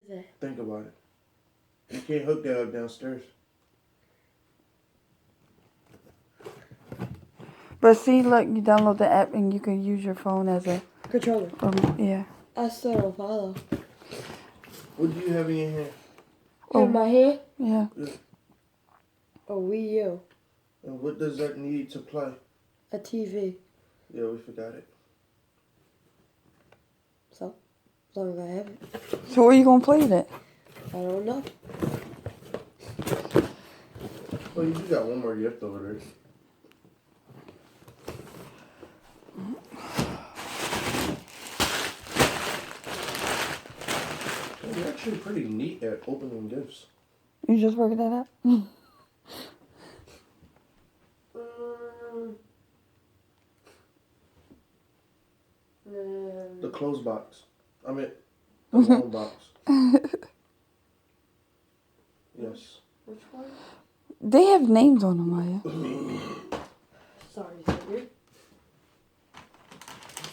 that? Think about it. You can't hook that up downstairs. But see, look, you download the app and you can use your phone as a Controller. yeah. I still don't follow. What do you have in your hand? In my hand? Yeah. A Wii U. And what does that need to play? A TV. Yeah, we forgot it. So, as long as I have it. So where you gonna play it at? I don't know. Well, you got one more gift over there. You're actually pretty neat at opening gifts. You just working that out? The clothes box. I mean, the long box. Yes. Which one? They have names on them, Maya. Sorry, Xavier.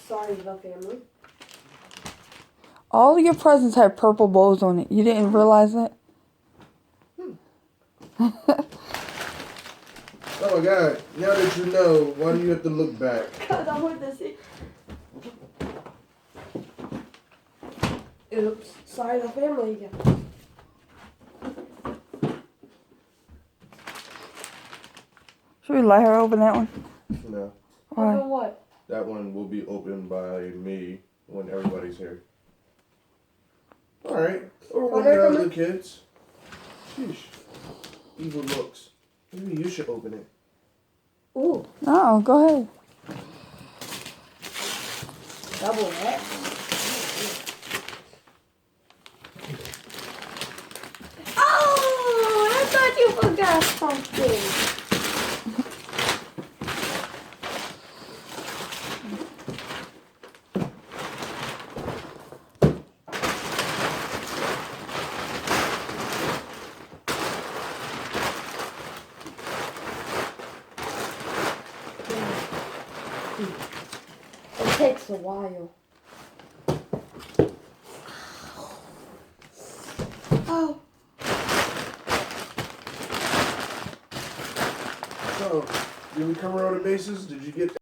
Sorry, the family. All of your presents have purple bows on it. You didn't realize that? Oh my God! Now that you know, why do you have to look back? Because I want to see. Oops. Sorry, the family again. Should we let her open that one? No. Why? Open what? That one will be opened by me when everybody's here. Alright. Or one of the other kids. Sheesh. Evil looks. Maybe you should open it. Ooh. No, go ahead. Double that. Oh, I thought you forgot something. It takes a while. Oh. So, did we cover all the bases? Did you get